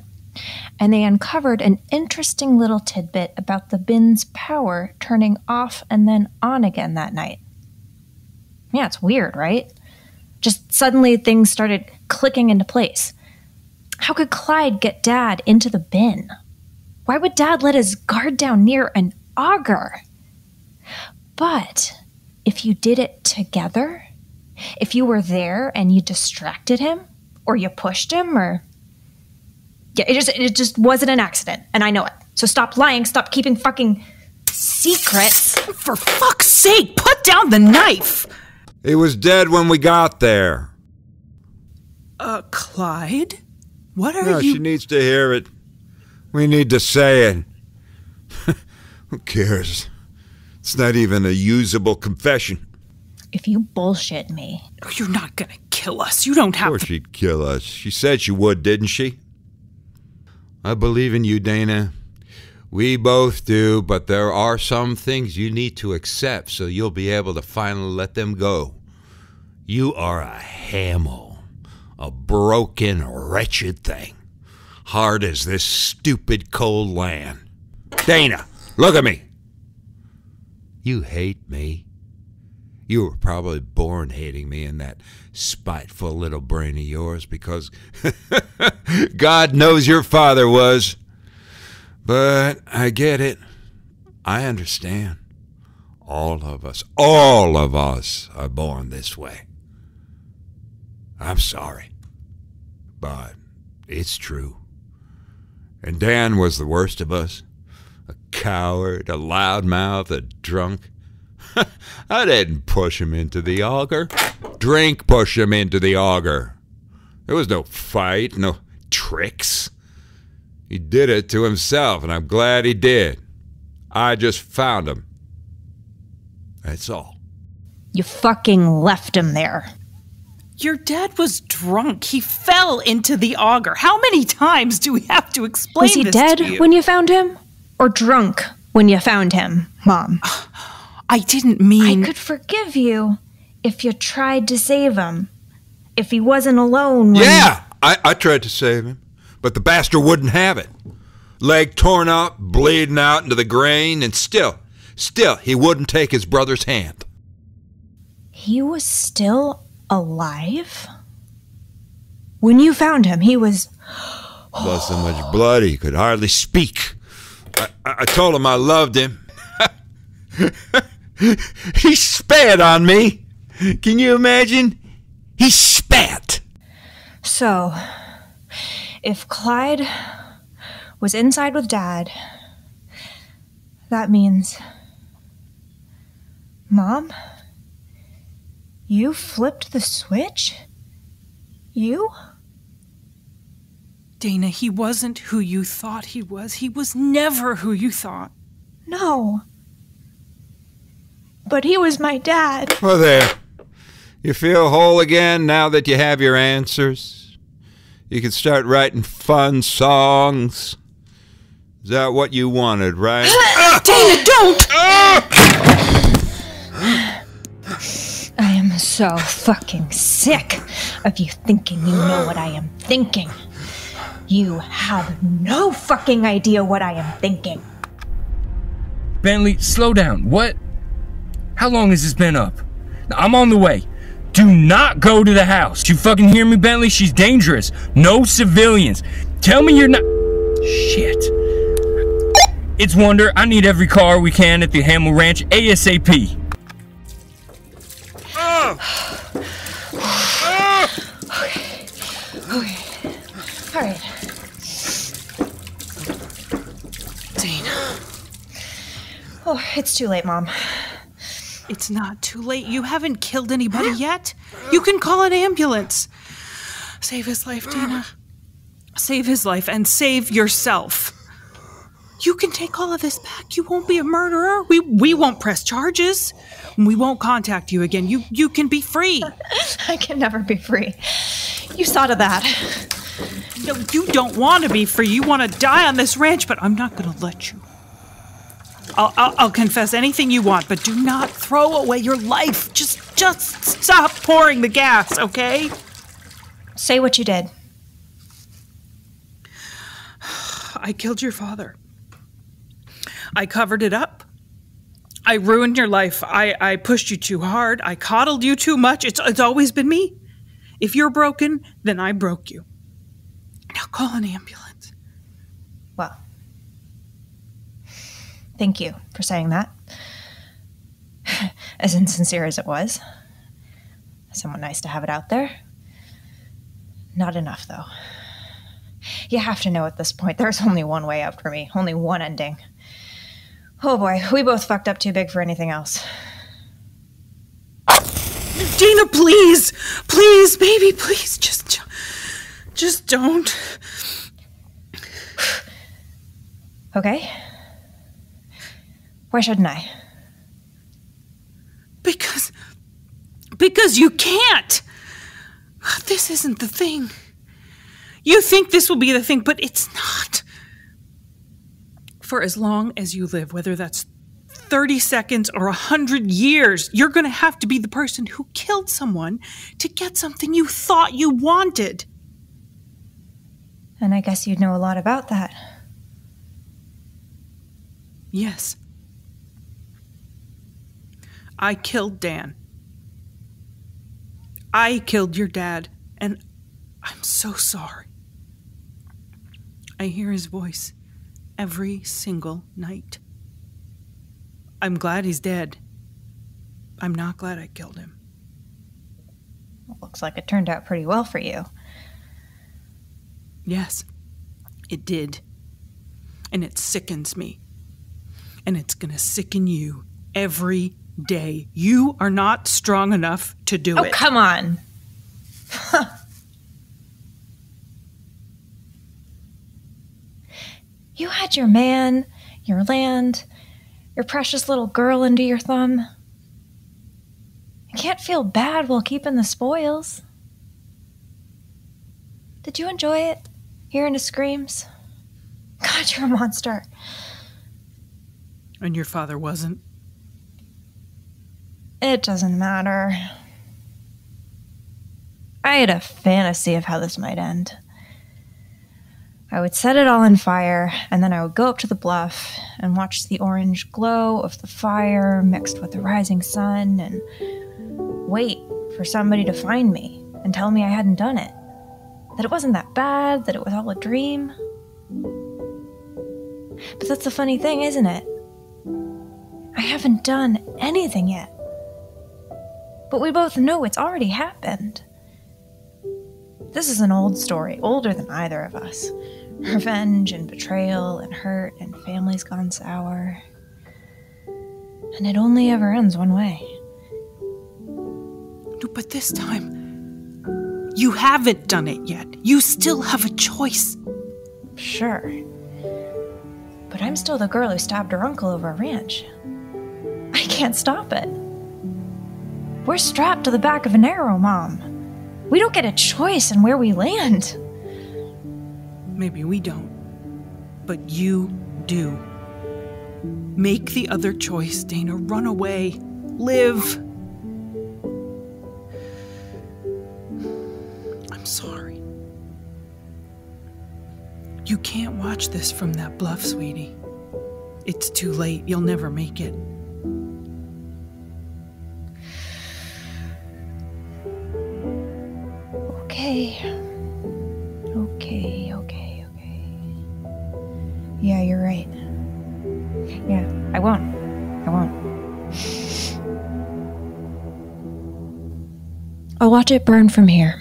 And they uncovered an interesting little tidbit about the bin's power turning off and then on again that night. Yeah, it's weird, right? Just suddenly things started clicking into place. How could Clyde get Dad into the bin? Why would Dad let his guard down near an auger? But if you did it together, if you were there and you distracted him, or you pushed him, or... Yeah, it just wasn't an accident, and I know it. So stop lying, stop keeping fucking secrets. For fuck's sake, put down the knife! He was dead when we got there. Clyde? What are no, you... she needs to hear it. We need to say it. Who cares? It's not even a usable confession. If you bullshit me... You're not gonna kill us. You don't have to... Of course she'd kill us. She said she would, didn't she? I believe in you, Dana. We both do, but there are some things you need to accept so you'll be able to finally let them go. You are a Hamill, a broken, wretched thing, hard as this stupid cold land. Dana, look at me. You hate me. You were probably born hating me in that spiteful little brain of yours because God knows your father was. But I get it. I understand. All of us are born this way. I'm sorry, but it's true. And Dan was the worst of us. A coward, a loudmouth, a drunk. I didn't push him into the auger. Drink pushed him into the auger. There was no fight, no tricks. He did it to himself, and I'm glad he did. I just found him. That's all. You fucking left him there. Your dad was drunk. He fell into the auger. How many times do we have to explain this to you? Was he dead when you found him? Or drunk when you found him, Mom? I didn't mean... I could forgive you if you tried to save him. If he wasn't alone when... Yeah, I tried to save him. But the bastard wouldn't have it. Leg torn up, bleeding out into the grain, and still, he wouldn't take his brother's hand. He was still alive? When you found him, he was... Lost so much blood he could hardly speak. I told him I loved him. He spat on me. Can you imagine? He spat. So... if Clyde was inside with Dad, that means... Mom? You flipped the switch? You? Dana, he wasn't who you thought he was. He was never who you thought. No. But he was my dad. Well, there. You feel whole again now that you have your answers? You can start writing fun songs. Is that what you wanted, right? Dana, don't! I am so fucking sick of you thinking you know what I am thinking. You have no fucking idea what I am thinking. Bentley, slow down. What? How long has this been up? I'm on the way. Do not go to the house. You fucking hear me, Bentley? She's dangerous. No civilians. Tell me you're not... Shit. It's Wonder. I need every car we can at the Hamill Ranch ASAP. Okay. All right. Dana. Oh, it's too late, Mom. It's not too late. You haven't killed anybody yet. You can call an ambulance. Save his life, Dana. Save his life and save yourself. You can take all of this back. You won't be a murderer. We won't press charges. We won't contact you again. You can be free. I can never be free. You saw to that. No, you don't want to be free. You want to die on this ranch, but I'm not going to let you. I'll confess anything you want, but do not throw away your life. Just stop pouring the gas, okay? Say what you did. I killed your father. I covered it up. I ruined your life. I pushed you too hard. I coddled you too much. It's always been me. If you're broken, then I broke you. Now call an ambulance. Well, thank you for saying that. As insincere as it was. Somewhat nice to have it out there. Not enough, though. You have to know at this point, there's only one way out for me. Only one ending. Oh boy, we both fucked up too big for anything else. Dana, please! Please, baby, please, just don't. Okay. Why shouldn't I? Because you can't! This isn't the thing. You think this will be the thing, but it's not. For as long as you live, whether that's 30 seconds or 100 years, you're going to have to be the person who killed someone to get something you thought you wanted. And I guess you'd know a lot about that. Yes. I killed Dan. I killed your dad, and I'm so sorry. I hear his voice every single night. I'm glad he's dead. I'm not glad I killed him. Well, looks like it turned out pretty well for you. Yes, it did. And it sickens me. And it's gonna sicken you every day. You are not strong enough to do it. Oh, come on. You had your man, your land, your precious little girl under your thumb. You can't feel bad while keeping the spoils. Did you enjoy it? Hearing his screams? God, you're a monster. And your father wasn't? It doesn't matter. I had a fantasy of how this might end. I would set it all on fire, and then I would go up to the bluff and watch the orange glow of the fire mixed with the rising sun and wait for somebody to find me and tell me I hadn't done it. That it wasn't that bad, that it was all a dream. But that's the funny thing, isn't it? I haven't done anything yet. But we both know it's already happened. This is an old story, older than either of us. Revenge and betrayal and hurt and families gone sour. And it only ever ends one way. No, but this time, you haven't done it yet. You still have a choice. Sure. But I'm still the girl who stabbed her uncle over a ranch. I can't stop it. We're strapped to the back of an arrow, Mom. We don't get a choice in where we land. Maybe we don't, but you do. Make the other choice, Dana. Run away. Live. I'm sorry. You can't watch this from that bluff, sweetie. It's too late. You'll never make it. Okay. Yeah, you're right. Yeah, I won't. I'll watch it burn from here.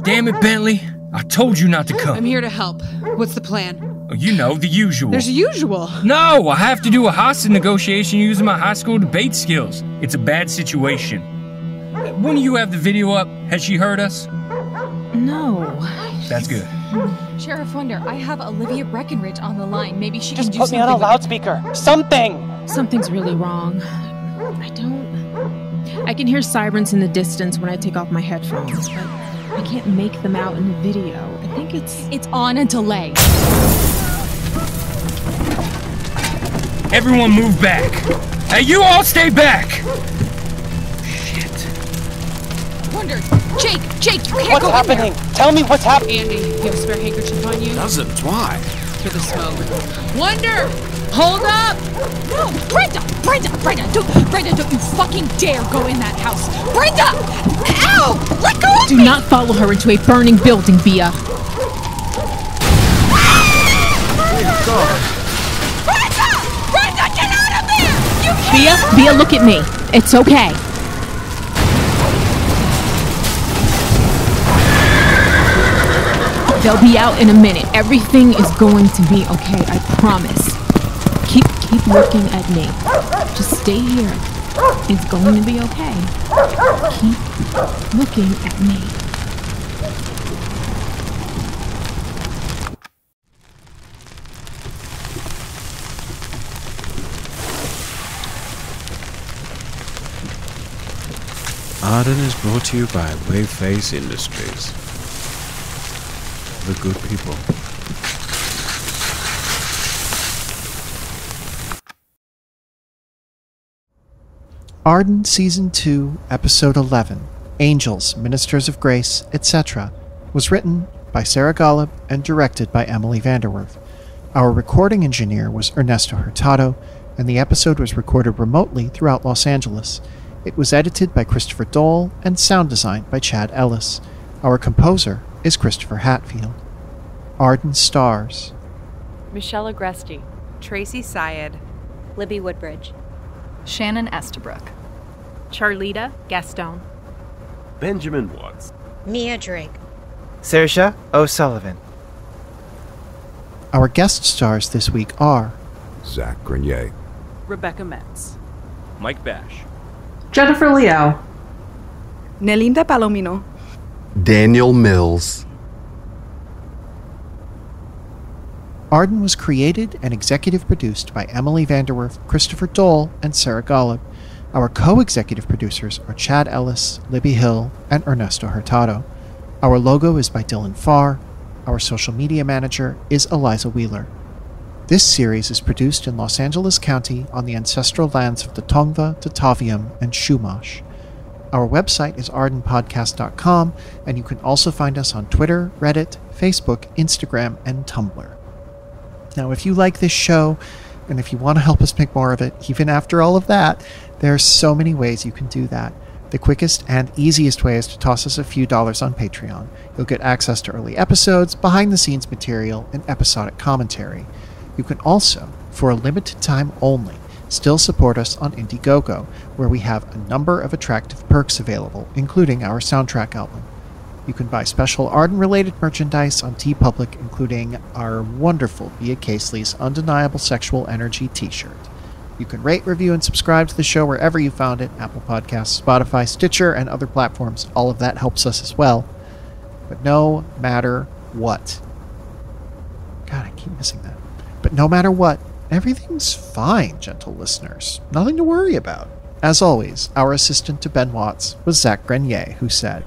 Damn it, Bentley. I told you not to come. I'm here to help. What's the plan? You know, the usual. There's usual. No, I have to do a hostage negotiation using my high school debate skills. It's a bad situation. When you have the video up, has she heard us? No. That's good. Sheriff Wonder, I have Olivia Breckenridge on the line. Maybe she can do something. Just put me on a loudspeaker. Something! Something's really wrong. I can hear sirens in the distance when I take off my headphones, but I can't make them out in the video. I think it's on a delay. Everyone move back. Hey, you all stay back. Wonder, Jake, you can't What's go happening? in there. Tell me what's happening. Andy, you have a spare handkerchief on you? Doesn't. Why? For the smoke. Wonder! Hold up! No, Brenda, don't you fucking dare go in that house. Brenda! Ow! Let go of me! Do not follow her into a burning building, Bea. Brenda, get out of there! You can't! Bea, look at me. It's okay. They'll be out in a minute. Everything is going to be okay, I promise. Keep looking at me. Just stay here. It's going to be okay. Keep looking at me. Arden is brought to you by Wayface Industries. The good people. Arden Season 2, Episode 11, Angels, Ministers of Grace, etc., was written by Sara Ghaleb and directed by Emily VanDerWerff. Our recording engineer was Ernesto Hurtado, and the episode was recorded remotely throughout Los Angeles. It was edited by Christopher Dole and sound designed by Chad Ellis. Our composer is Christopher Hatfield. Arden stars Michelle Agresti, Tracy Syed, Libby Woodbridge, Shannon Estabrook, Charlita Gaston, Benjamin Watts, Mia Drake, Saoirse O'Sullivan. Our guest stars this week are Zach Grenier, Rebecca Metz, Mike Bash, Jennifer Liao, Nelinda Palomino, Daniel Mills. Arden was created and executive produced by Emily VanDerWerff, Christopher Dole, and Sara Ghaleb. Our co-executive producers are Chad Ellis, Libby Hill, and Ernesto Hurtado. Our logo is by Dylan Farr. Our social media manager is Eliza Wheeler. This series is produced in Los Angeles County on the ancestral lands of the Tongva, Tataviam, and Chumash. Our website is ardenpodcast.com, and you can also find us on Twitter, Reddit, Facebook, Instagram, and Tumblr. Now, if you like this show, and if you want to help us make more of it, even after all of that, there are so many ways you can do that. The quickest and easiest way is to toss us a few dollars on Patreon. You'll get access to early episodes, behind-the-scenes material, and episodic commentary. You can also, for a limited time only, still support us on Indiegogo, where we have a number of attractive perks available, including our soundtrack album. You can buy special Arden-related merchandise on TeePublic, including our wonderful Bea Casely's Undeniable Sexual Energy t-shirt. You can rate, review, and subscribe to the show wherever you found it, Apple Podcasts, Spotify, Stitcher, and other platforms. All of that helps us as well. But no matter what... God, I keep missing that. But no matter what, everything's fine, gentle listeners. Nothing to worry about. As always, our assistant to Ben Watts was Zach Grenier, who said...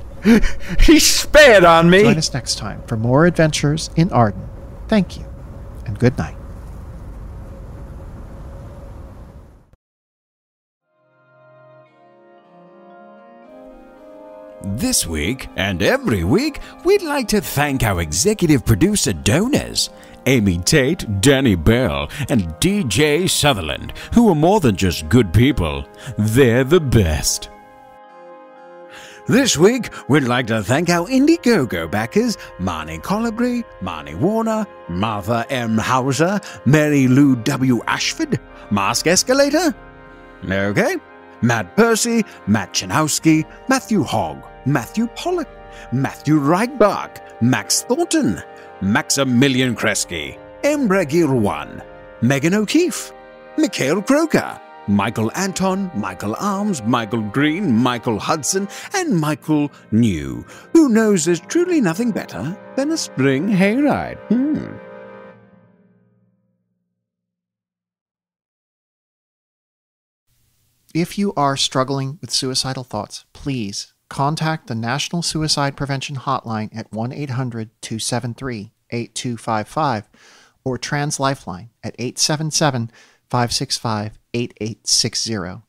He spat on me! Join us next time for more adventures in Arden. Thank you, and good night. This week, and every week, we'd like to thank our executive producer donors, Amy Tate, Danny Bell, and DJ Sutherland, who are more than just good people. They're the best. This week, we'd like to thank our Indiegogo backers, Marnie Colibri, Marnie Warner, Martha M. Hauser, Mary Lou W. Ashford, Mask Escalator, okay, Matt Percy, Matt Chanowski, Matthew Hogg, Matthew Pollock, Matthew Reichbach, Max Thornton, Maximilian Kresge, Embragil 1, Megan O'Keefe, Mikhail Croker, Michael Anton, Michael Arms, Michael Green, Michael Hudson, and Michael New, who knows there's truly nothing better than a spring hayride. If you are struggling with suicidal thoughts, please contact the National Suicide Prevention Hotline at 1-800-273-8255 or Trans Lifeline at 877-565-8860.